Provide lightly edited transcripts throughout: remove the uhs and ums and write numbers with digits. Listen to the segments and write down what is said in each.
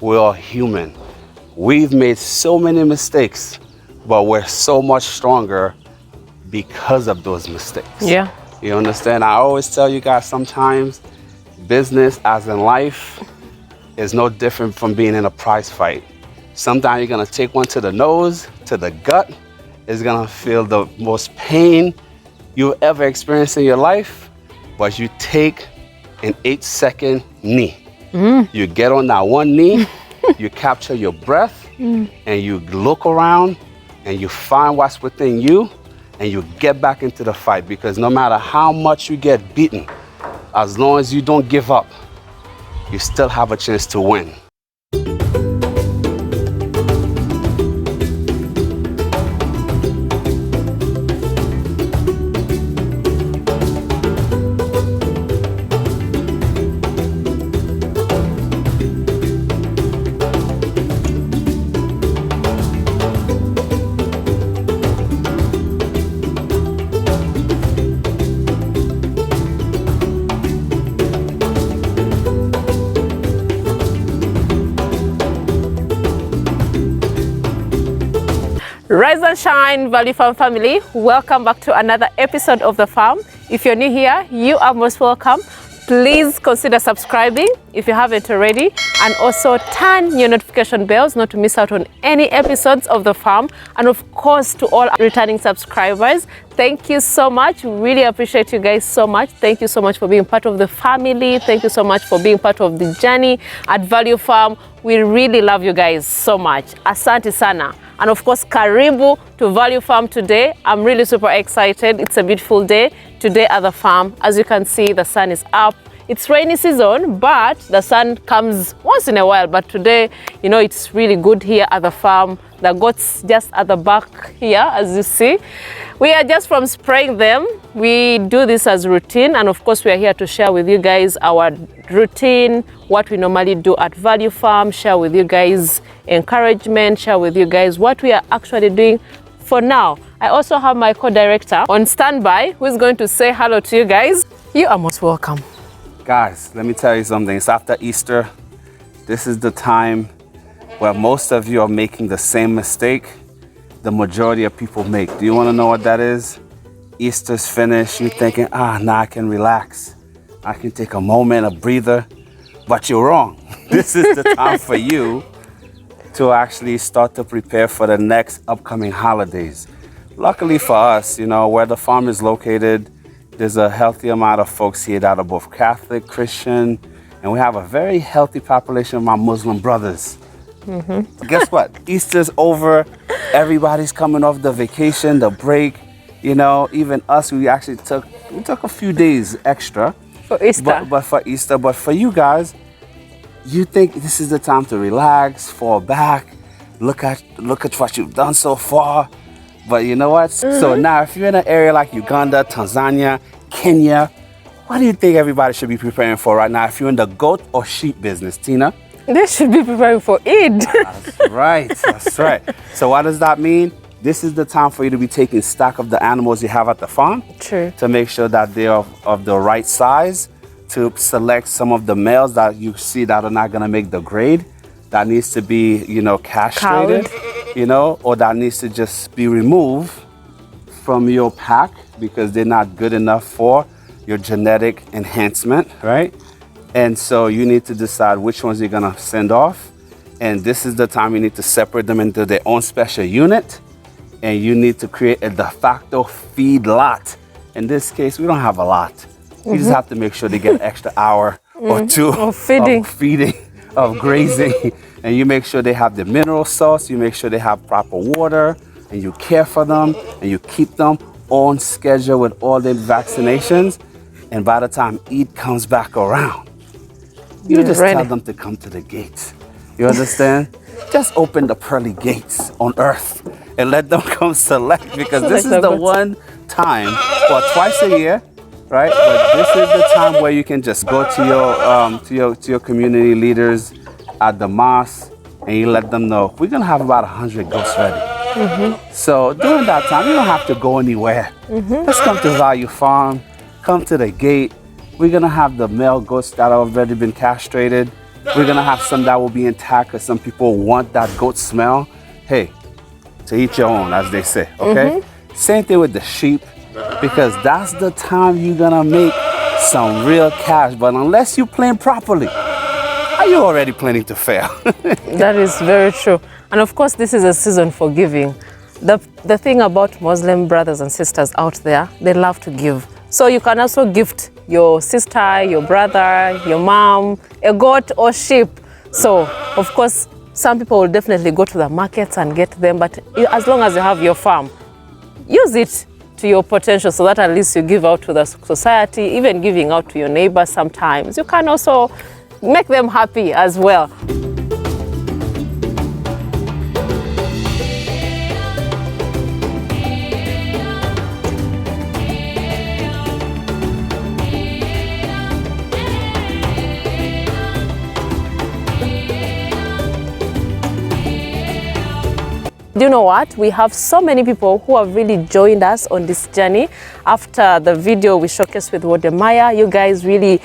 we're all human. We've made so many mistakes, but we're so much stronger because of those mistakes. Yeah. You understand? I always tell you guys, sometimes business, as in life, is no different from being in a prize fight. Sometimes you're gonna take one to the nose, to the gut. It's gonna feel the most pain you've ever experienced in your life, but you take an 8-second knee. You get on that one knee, you capture your breath, and you look around and you find what's within you, and you get back into the fight, because no matter how much you get beaten, as long as you don't give up, you still have a chance to win. Rise and shine, Value Farm family. Welcome back to another episode of The Farm. If you're new here, you are most welcome. Please consider subscribing if you haven't already, and also turn your notification bells not to miss out on any episodes of The Farm. And of course, to all returning subscribers, thank you so much. Really appreciate you guys so much. Thank you so much for being part of the family. Thank you so much for being part of the journey at Value Farm. We really love you guys so much. Asante sana. And of course, karibu to Value Farm today. I'm really super excited. It's a beautiful day today at the farm. As you can see, the sun is up. It's rainy season, but the sun comes once in a while. But today, you know, it's really good here at the farm. The goats just at the back here, as you see. We are just from spraying them. We do this as routine. And of course, we are here to share with you guys our routine, what we normally do at Value Farm, share with you guys encouragement, share with you guys what we are actually doing for now. I also have my co-director on standby who is going to say hello to you guys. You are most welcome. Guys, let me tell you something. It's after Easter. This is the time where most of you are making the same mistake the majority of people make. Do you want to know what that is? Easter's finished. You're thinking, now I can relax. I can take a moment, a breather. But you're wrong. This is the time for you to actually start to prepare for the next upcoming holidays. Luckily for us, you know, where the farm is located, there's a healthy amount of folks here that are both Catholic, Christian, and we have a very healthy population of my Muslim brothers. Guess what? Easter's over. Everybody's coming off the vacation, the break. You know, even us, we actually took a few days extra. For Easter. But for Easter. But for you guys, you think this is the time to relax, fall back, look at what you've done so far. But you know what? So now if you're in an area like Uganda, Tanzania, Kenya, what do you think everybody should be preparing for right now if you're in the goat or sheep business, Tina? They should be preparing for Eid. That's right. That's right. So what does that mean? This is the time for you to be taking stock of the animals you have at the farm. True. To make sure that they're of the right size, to select some of the males that you see that are not going to make the grade, that needs to be, you know, castrated, you know, or that needs to just be removed from your pack because they're not good enough for your genetic enhancement, right? And so you need to decide which ones you're going to send off. And this is the time you need to separate them into their own special unit. And you need to create a de facto feed lot. In this case, we don't have a lot. You just have to make sure they get an extra hour or two of feeding, of grazing. And you make sure they have the mineral salts, you make sure they have proper water, and you care for them, and you keep them on schedule with all their vaccinations. And by the time Eid comes back around, you just tell them to come to the gates. You understand? Just open the pearly gates on earth and let them come select, because this is the one time, well, twice a year, right? But this is the time where you can just go to your community leaders at the mosque and you let them know we're gonna have about 100 goats ready. So during that time, you don't have to go anywhere. Just come to Value Farm, come to the gate. We're gonna have the male goats that have already been castrated. We're gonna have some that will be intact because some people want that goat smell. Hey, to each your own, as they say, okay? Same thing with the sheep, because that's the time you're gonna make some real cash. But unless you plan properly, are you already planning to fail? That is very true. And of course, this is a season for giving. The thing about Muslim brothers and sisters out there, they love to give. So you can also gift your sister, your brother, your mom, a goat or sheep. So, of course, some people will definitely go to the markets and get them, but as long as you have your farm, use it to your potential so that at least you give out to the society, even giving out to your neighbors sometimes. You can also make them happy as well. Do you know what? We have so many people who have really joined us on this journey. After the video we showcased with Wodemaya, you guys really,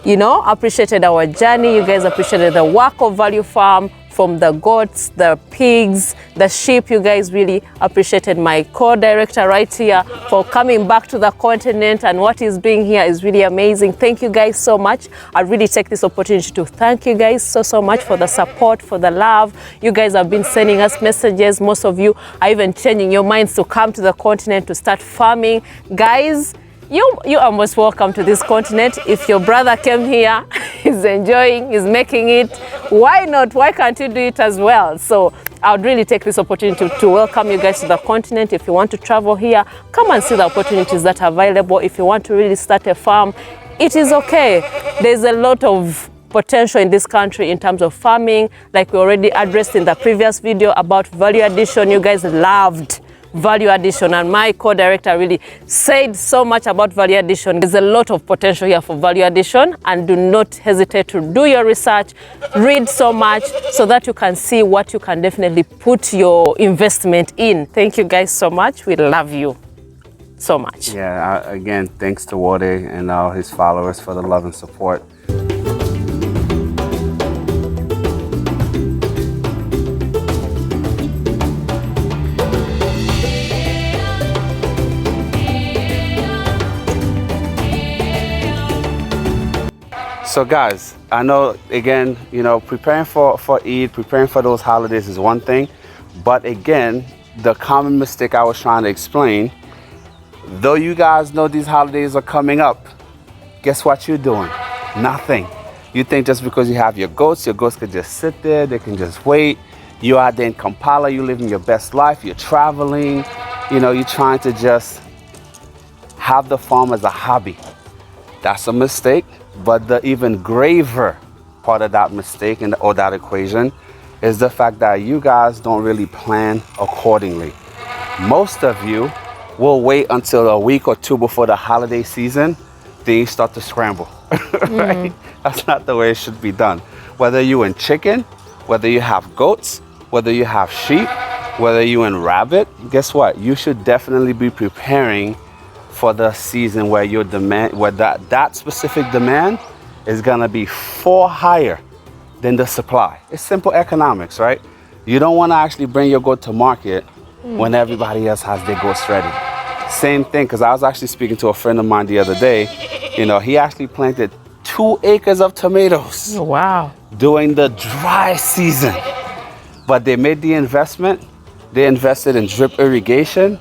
appreciated our journey. You guys appreciated the work of Value Farm, from the goats, the pigs, the sheep. You guys really appreciated my co-director right here for coming back to the continent, and what he's doing here is really amazing. Thank you guys so much. I really take this opportunity to thank you guys so much for the support, for the love. You guys have been sending us messages. Most of you are even changing your minds to come to the continent to start farming. Guys, you are most welcome to this continent. If your brother came here, he's enjoying, he's making it, why not? Why can't you do it as well? So I would really take this opportunity to welcome you guys to the continent. If you want to travel here, come and see the opportunities that are available. If you want to really start a farm, it is okay. There's a lot of potential in this country in terms of farming, like we already addressed in the previous video about value addition. You guys loved value addition, and my co-director really said so much about value addition. There's a lot of potential here for value addition, and do not hesitate to do your research, read so much so that you can see what you can definitely put your investment in. Thank you guys so much. We love you so much. Yeah, again, thanks to Wode and all his followers for the love and support. So guys, I know, again, preparing for Eid, preparing for those holidays is one thing, but again, the common mistake I was trying to explain, though you guys know these holidays are coming up, guess what you're doing? Nothing. You think just because you have your goats could just sit there, they can just wait. You're out there in Kampala, you're living your best life, you're traveling, you're trying to just have the farm as a hobby. That's a mistake. But the even graver part of that mistake or that equation is the fact that you guys don't really plan accordingly. Most of you will wait until a week or two before the holiday season, then you start to scramble, right? That's not the way it should be done. Whether you're in chicken, whether you have goats, whether you have sheep, whether you're in rabbit, guess what? You should definitely be preparing for the season where your demand, where that specific demand is gonna be far higher than the supply. It's simple economics, right? You don't want to actually bring your goat to market when everybody else has their goats ready. Same thing, because I was actually speaking to a friend of mine the other day. He actually planted 2 acres of tomatoes. Oh, wow. During the dry season. But they made the investment. They invested in drip irrigation,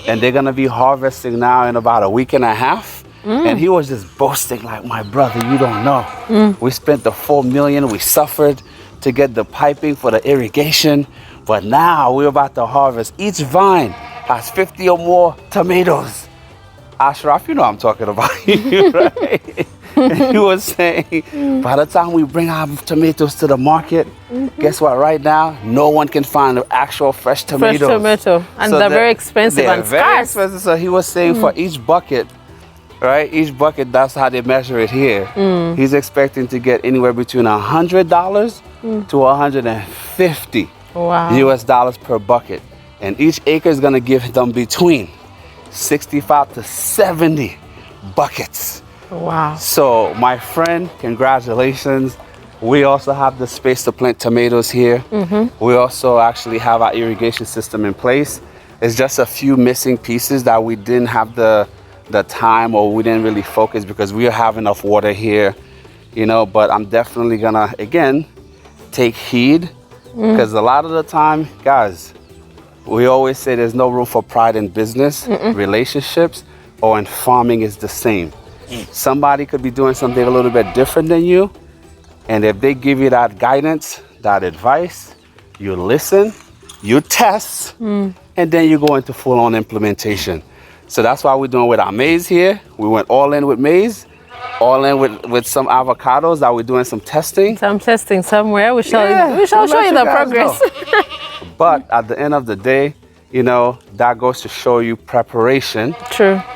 and they're gonna be harvesting now in about a week and a half. And he was just boasting like, my brother, you don't know. We spent the $4 million, we suffered to get the piping for the irrigation, but now we're about to harvest. Each vine has 50 or more tomatoes. Ashraf, you know I'm talking about you, right? And he was saying, by the time we bring our tomatoes to the market, guess what? Right now, no one can find the actual fresh tomatoes. Fresh tomato, and so they're very expensive and very scarce. Expensive. So he was saying for each bucket, right? Each bucket, that's how they measure it here. He's expecting to get anywhere between $100 to $150 US dollars per bucket, and each acre is going to give them between 65 to 70 buckets. Wow. So my friend, congratulations. We also have the space to plant tomatoes here. We also actually have our irrigation system in place. It's just a few missing pieces that we didn't have the time, or we didn't really focus because we have enough water here, you know, but I'm definitely gonna, again, take heed because a lot of the time, guys, we always say there's no room for pride in business, relationships, or in farming is the same. Somebody could be doing something a little bit different than you, and if they give you that guidance, that advice, you listen, you test, and then you go into full-on implementation. So that's why we're doing with our maize here. We went all in with maize, all in with some avocados that we're doing some testing. Some testing somewhere. We shall show you the progress. But at the end of the day, you know, that goes to show you preparation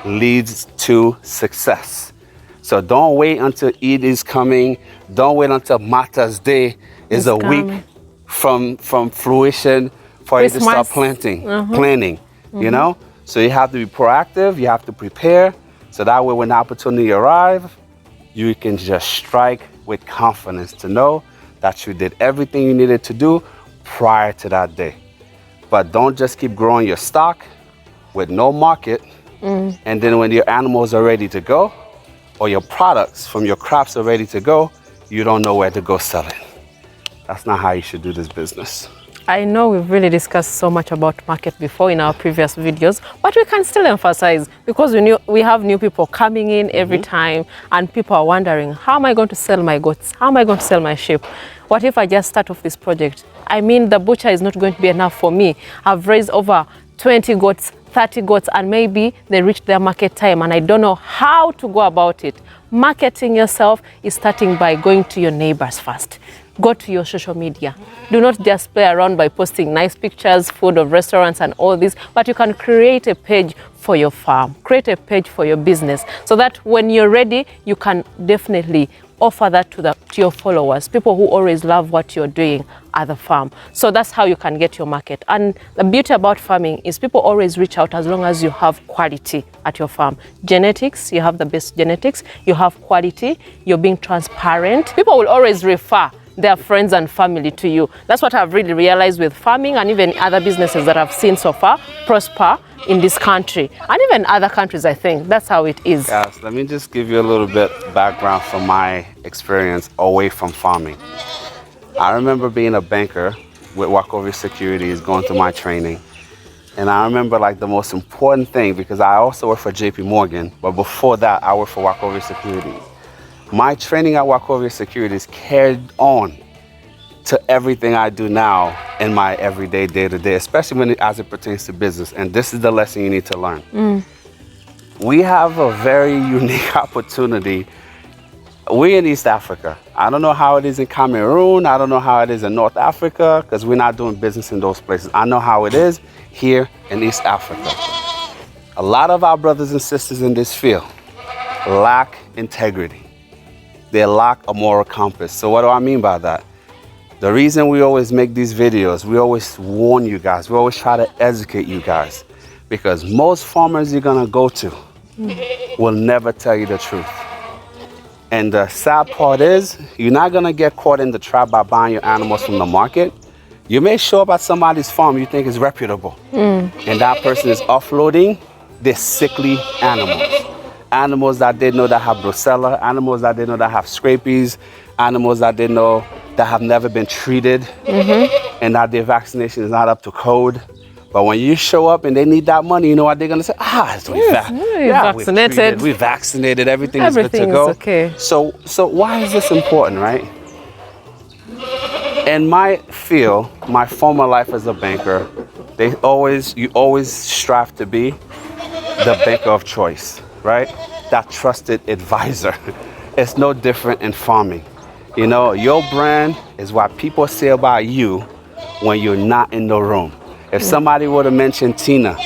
leads to success. So don't wait until Eid is coming. Don't wait until Mata's Day is a week from fruition for you to start planning, you know? So you have to be proactive, you have to prepare, so that way when the opportunity arrives, you can just strike with confidence to know that you did everything you needed to do prior to that day. But don't just keep growing your stock with no market, and then when your animals are ready to go, or your products from your crops are ready to go, you don't know where to go sell it. That's not how you should do this business. I know we've really discussed so much about market before in our previous videos, but we can still emphasize because we have new people coming in every time, and people are wondering, how am I going to sell my goats? How am I going to sell my sheep? What if I just start off this project? I mean, the butcher is not going to be enough for me. I've raised over 20 goats, 30 goats, and maybe they reached their market time and I don't know how to go about it. Marketing yourself is starting by going to your neighbors first. Go to your social media. Do not just play around by posting nice pictures, food of restaurants and all this, but you can create a page for your farm, create a page for your business, so that when you're ready, you can definitely offer that to your followers, people who always love what you're doing at the farm. So that's how you can get your market. And the beauty about farming is people always reach out as long as you have quality at your farm. Genetics, you have the best genetics, you have quality, you're being transparent. People will always refer their friends and family to you. That's what I've really realized with farming and even other businesses that I've seen so far prosper in this country and even other countries. I think that's how it is. Yes, let me just give you a little bit background from my experience away from farming. I remember being a banker with Wachovia Securities, going through my training. And I remember like the most important thing, because I also worked for JP Morgan, but before that I worked for Wachovia Securities. My training at Wachovia Securities carried on to everything I do now in my everyday, day-to-day, especially as it pertains to business. And this is the lesson you need to learn. We have a very unique opportunity. We're in East Africa. I don't know how it is in Cameroon. I don't know how it is in North Africa, because we're not doing business in those places. I know how it is here in East Africa. A lot of our brothers and sisters in this field lack integrity. They lack a moral compass. So what do I mean by that? The reason we always make these videos, we always warn you guys, we always try to educate you guys, because most farmers you're gonna go to will never tell you the truth. And the sad part is, you're not gonna get caught in the trap by buying your animals from the market. You may show up at somebody's farm you think is reputable, and that person is offloading their sickly animals. Animals that they know that have brucella, animals that they know that have scabies, animals that they know that have never been treated, and that their vaccination is not up to code. But when you show up and they need that money, you know what they're gonna say? Vaccinated. We vaccinated, everything is good to go. Okay. So why is this important, right? In my field, my former life as a banker, you always strive to be the banker of choice, right? That trusted advisor. It's no different in farming. You know, your brand is what people say about you when you're not in the room. If somebody were to mention Tina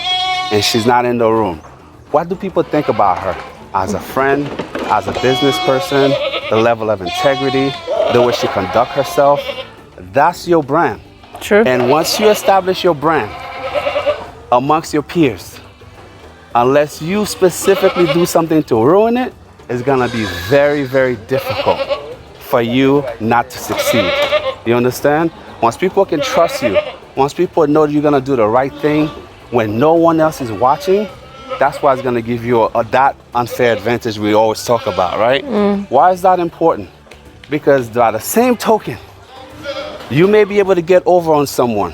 and she's not in the room, what do people think about her? As a friend, as a business person, the level of integrity, the way she conducts herself, that's your brand. True. And once you establish your brand amongst your peers, unless you specifically do something to ruin it, it's gonna be very, very difficult for you not to succeed. You understand? Once people can trust you, once people know you're gonna do the right thing when no one else is watching, that's why it's gonna give you that unfair advantage we always talk about, right? Why is that important? Because by the same token, you may be able to get over on someone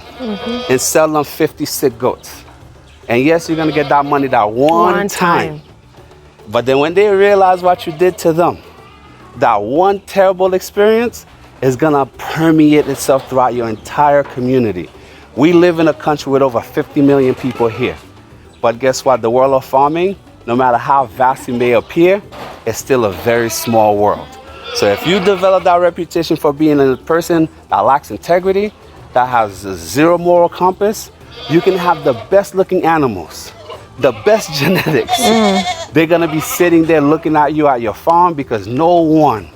and sell them 50 sick goats. And yes, you're gonna get that money that one time. But then when they realize what you did to them, that one terrible experience is gonna permeate itself throughout your entire community. We live in a country with over 50 million people here. But guess what? The world of farming, no matter how vast it may appear, it's still a very small world. So if you develop that reputation for being a person that lacks integrity, that has a zero moral compass, you can have the best looking animals, the best genetics. They're gonna be sitting there looking at you at your farm because no one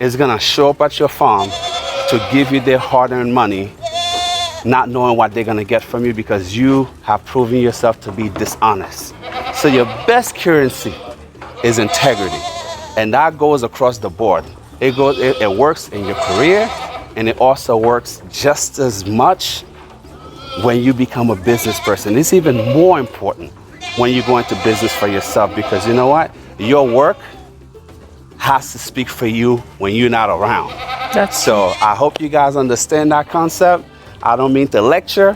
is gonna show up at your farm to give you their hard-earned money, not knowing what they're gonna get from you because you have proven yourself to be dishonest. So your best currency is integrity. And that goes across the board. It works in your career, and it also works just as much when you become a business person. It's even more important when you go into business for yourself because you know what? Your work has to speak for you when you're not around. So I hope you guys understand that concept. I don't mean to lecture,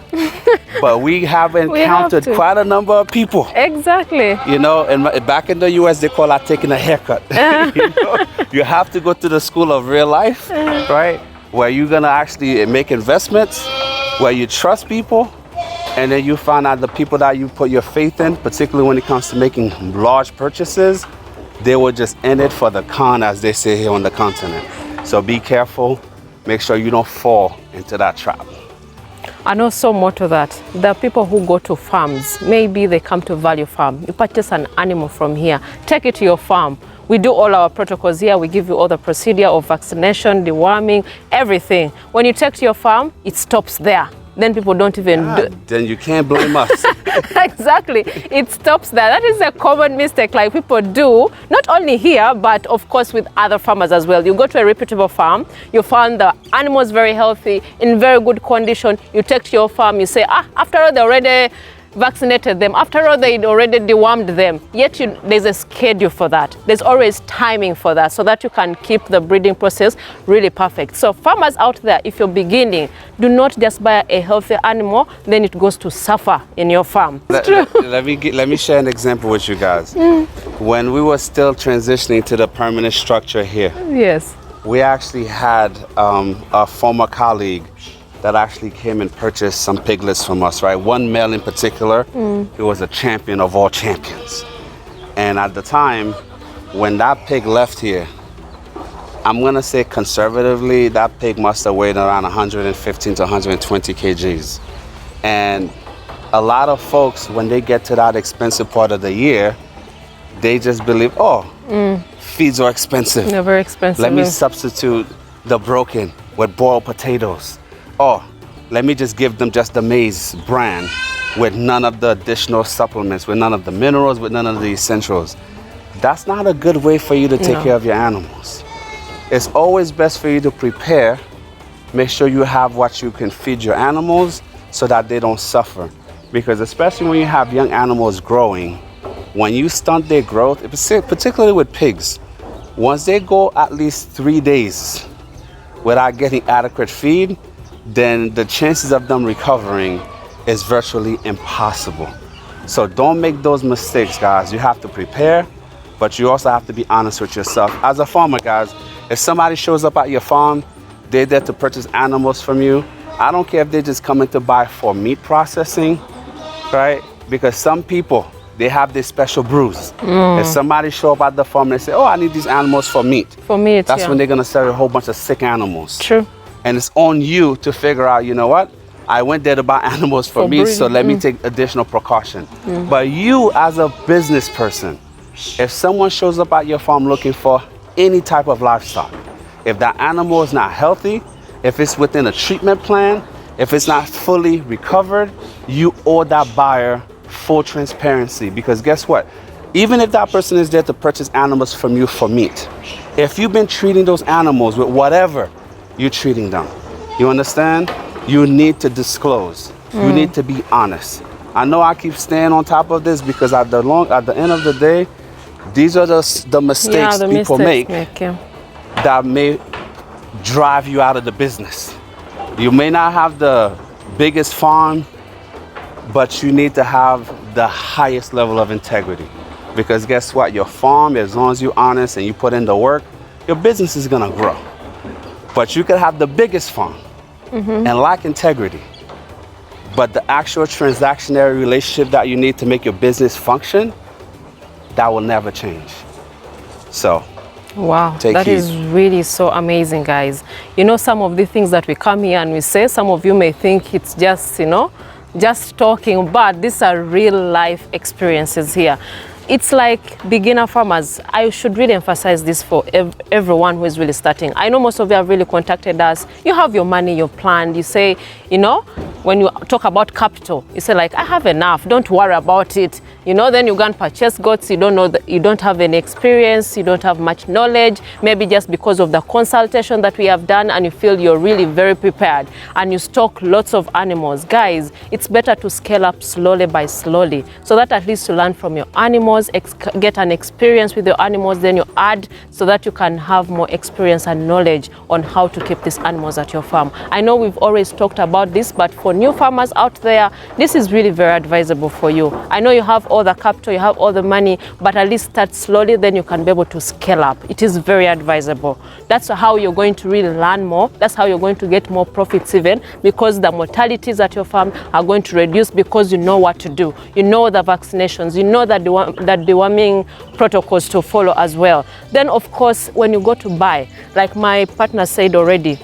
but we have encountered quite a number of people. Exactly. You know, and back in the US, they call that taking a haircut. You know? You have to go to the school of real life, right? Where you're gonna actually make investments, where you trust people, and then you find out the people that you put your faith in, particularly when it comes to making large purchases, they will just end it for the con, as they say here on the continent. So be careful, make sure you don't fall into that trap. And also more to that, there are people who go to farms. Maybe they come to Value Farm. You purchase an animal from here, take it to your farm. We do all our protocols here. We give you all the procedure of vaccination, deworming, everything. When you take to your farm, it stops there. Then people don't even do. Then you can't blame us. Exactly. It stops there. That is a common mistake like people do, not only here, but of course with other farmers as well. You go to a reputable farm, you find the animals very healthy, in very good condition. You take to your farm, you say, after all, they already vaccinated them. After all, they already dewormed them. Yet there's a schedule for that. There's always timing for that so that you can keep the breeding process really perfect. So farmers out there, if you're beginning, do not just buy a healthy animal, then it goes to suffer in your farm. Let me share an example with you guys. When we were still transitioning to the permanent structure here, yes, we actually had a former colleague that actually came and purchased some piglets from us, right? One male in particular, he was a champion of all champions. And at the time, when that pig left here, I'm gonna say conservatively, that pig must have weighed around 115 to 120 kgs. And a lot of folks, when they get to that expensive part of the year, they just believe, feeds are expensive. They're very expensive. Let me substitute the broken with boiled potatoes. Let me just give them just the maize bran with none of the additional supplements, with none of the minerals, with none of the essentials. That's not a good way for you to take care of your animals. It's always best for you to prepare, make sure you have what you can feed your animals so that they don't suffer. Because especially when you have young animals growing, when you stunt their growth, particularly with pigs, once they go at least 3 days without getting adequate feed, then the chances of them recovering is virtually impossible. So don't make those mistakes, guys. You have to prepare, but you also have to be honest with yourself. As a farmer, guys, if somebody shows up at your farm, they're there to purchase animals from you. I don't care if they just come in to buy for meat processing, right? Because some people, they have this special brews. If somebody show up at the farm and they say, I need these animals for meat. For meat, that's when they're gonna sell a whole bunch of sick animals. True. And it's on you to figure out, you know what? I went there to buy animals for meat, so let me take additional precaution. But you as a business person, if someone shows up at your farm looking for any type of livestock, if that animal is not healthy, if it's within a treatment plan, if it's not fully recovered, you owe that buyer full transparency. Because guess what? Even if that person is there to purchase animals from you for meat, If you've been treating those animals with whatever you're treating them, you understand? You need to disclose. You need to be honest. I know I keep staying on top of this because at the end of the day, these are the mistakes people make that may drive you out of the business. You may not have the biggest farm, but you need to have the highest level of integrity. Because guess what? Your farm, as long as you're honest and you put in the work, your business is gonna grow. But you could have the biggest farm and lack integrity. But the actual transactionary relationship that you need to make your business function, that will never change. So, wow, that is really so amazing, guys. You know, some of the things that we come here and we say, some of you may think it's just, you know, just talking, but these are real life experiences here. It's like beginner farmers. I should really emphasize this for everyone who is really starting. I know most of you have really contacted us. You have your money, you're planned. You say, you know, when you talk about capital, you say like, I have enough, don't worry about it. You know, then you go and purchase goats, you don't know that you don't have any experience, you don't have much knowledge, maybe just because of the consultation that we have done and you feel you're really very prepared and you stock lots of animals. Guys, it's better to scale up slowly by slowly so that at least you learn from your animals, get an experience with your animals, then you add so that you can have more experience and knowledge on how to keep these animals at your farm. I know we've always talked about this, but for new farmers out there, this is really very advisable for you. I know you have all the capital, you have all the money, but at least start slowly, then you can be able to scale up. It is very advisable. That's how you're going to really learn more. That's how you're going to get more profits even, because the mortalities at your farm are going to reduce because you know what to do. You know the vaccinations, you know that deworming protocols to follow as well. Then of course, when you go to buy, like my partner said already,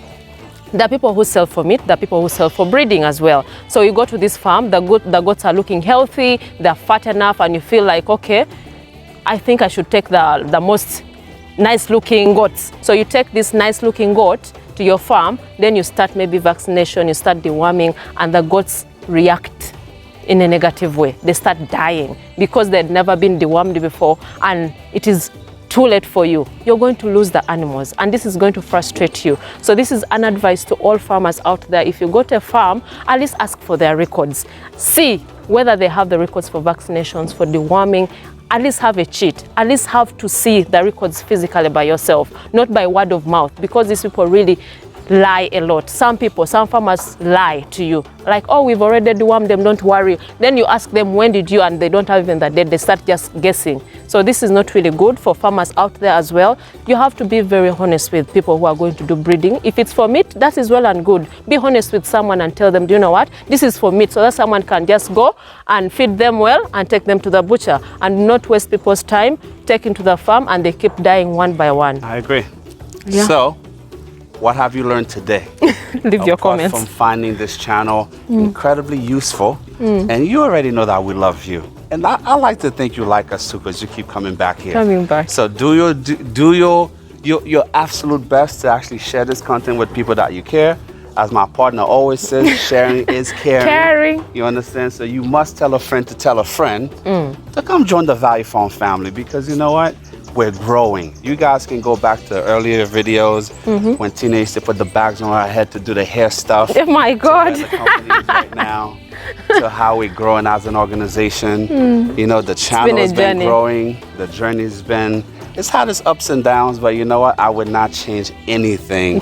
there are people who sell for meat, there are people who sell for breeding as well. So you go to this farm, the goats are looking healthy, they're fat enough, and you feel like, okay, I think I should take the most nice looking goats. So you take this nice looking goat to your farm, then you start maybe vaccination, you start deworming, and the goats react in a negative way. They start dying because they'd never been dewormed before, and it is too late for you. You're going to lose the animals, and this is going to frustrate you. So this is an advice to all farmers out there. If you go to a farm, at least ask for their records. See whether they have the records for vaccinations, for deworming. At least have a cheat. At least have to see the records physically by yourself, not by word of mouth, because these people really lie a lot. Some farmers lie to you, like, oh, we've already dewormed them, don't worry. Then you ask them, when did you, and they don't have even the date. They start just guessing. So this is not really good for farmers out there as well. You have to be very honest with people who are going to do breeding. If it's for meat, that is well and good. Be honest with someone and tell them, do you know what, this is for meat, so that someone can just go and feed them well and take them to the butcher, and not waste people's time taking to the farm and they keep dying one by one. I agree. Yeah. So, what have you learned today? Leave your comments. From finding this channel incredibly useful, and you already know that we love you, and I like to think you like us too, because you keep coming back here. Coming back. So do your absolute best to actually share this content with people that you care. As my partner always says, sharing is caring. Caring. You understand? So you must tell a friend to tell a friend to come join the Value Farm family, because you know what? We're growing. You guys can go back to earlier videos when Tina used to put the bags on her head to do the hair stuff. Oh my God. To where the company is right now, to how we're growing as an organization. You know, the channel has been growing. The journey's been, it's had its ups and downs, but you know what? I would not change anything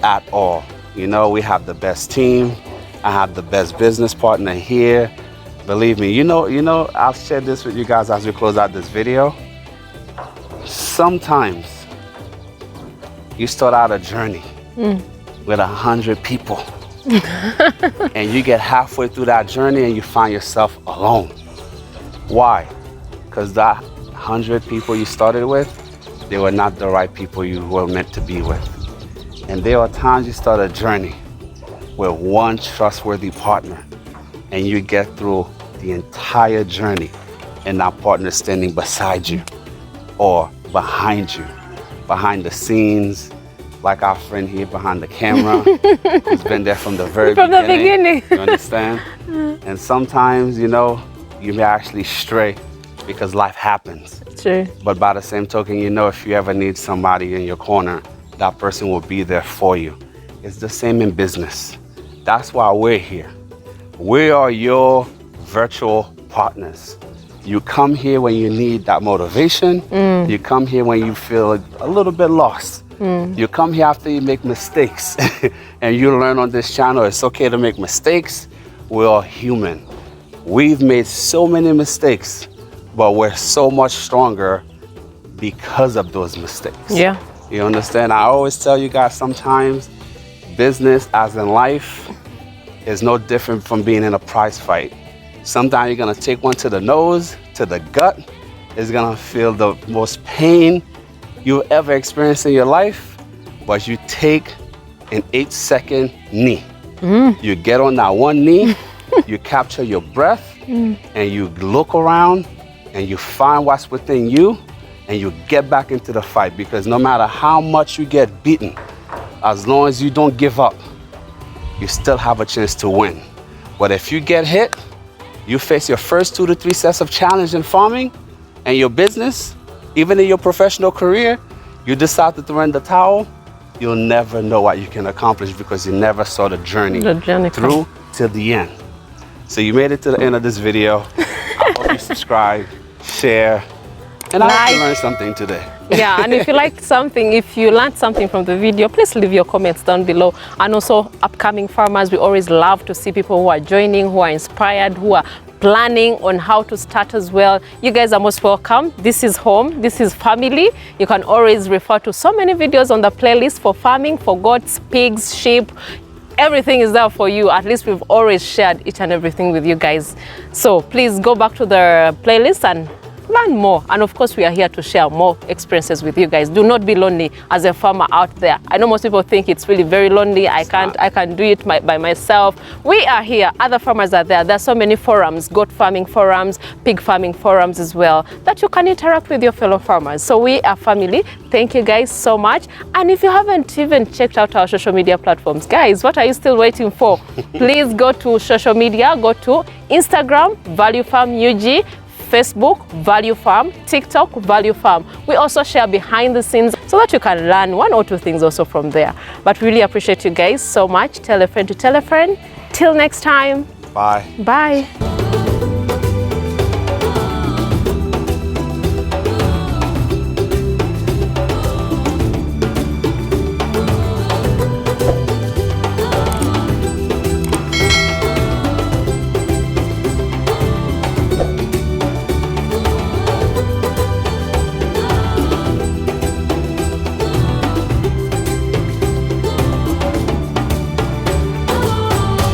at all. You know, we have the best team. I have the best business partner here. Believe me, you know, I'll share this with you guys as we close out this video. Sometimes you start out a journey with 100 people and you get halfway through that journey and you find yourself alone. Why? Because that 100 people you started with, they were not the right people you were meant to be with. And there are times you start a journey with one trustworthy partner and you get through the entire journey and that partner standing beside you or behind you, behind the scenes, like our friend here behind the camera, who's been there from the very beginning. You understand? And sometimes, you know, you may actually stray because life happens. True. But by the same token, you know, if you ever need somebody in your corner, that person will be there for you. It's the same in business. That's why we're here. We are your virtual partners. You come here when you need that motivation. You come here when you feel a little bit lost. You come here after you make mistakes and you learn on this channel it's okay to make mistakes. We're all human. We've made so many mistakes, but we're so much stronger because of those mistakes. Yeah. You understand? I always tell you guys, sometimes business, as in life, is no different from being in a prize fight. Sometimes you're gonna take one to the nose, to the gut. It's gonna feel the most pain you ever experienced in your life, but you take an 8-second knee. You get on that one knee, you capture your breath, and you look around and you find what's within you, and you get back into the fight, because no matter how much you get beaten, as long as you don't give up, you still have a chance to win. But if you get hit, you face your first 2 to 3 sets of challenge in farming and your business, even in your professional career, you decide to throw in the towel, you'll never know what you can accomplish because you never saw the journey through to the end. So you made it to the end of this video. I hope you subscribe, share, and I hope you learned something today. Yeah, and if you liked something, if you learned something from the video, please leave your comments down below. And also, upcoming farmers, we always love to see people who are joining, who are inspired, who are planning on how to start as well. You guys are most welcome. This is home, this is family. You can always refer to so many videos on the playlist for farming, for goats, pigs, sheep. Everything is there for you. At least we've always shared each and everything with you guys. So please go back to the playlist and learn more. And of course, we are here to share more experiences with you guys. Do not be lonely as a farmer out there. I know most people think it's really very lonely. I can do it by myself. We are here. Other farmers are there. There are so many forums, goat farming forums, pig farming forums as well, that you can interact with your fellow farmers. So we are family. Thank you guys so much. And if you haven't even checked out our social media platforms, guys, what are you still waiting for? Please go to social media. Go to Instagram, Value Farm UG, Facebook, Value Farm, TikTok, Value Farm. We also share behind the scenes so that you can learn 1 or 2 things also from there. But really appreciate you guys so much. Tell a friend to tell a friend. Till next time. Bye. Bye.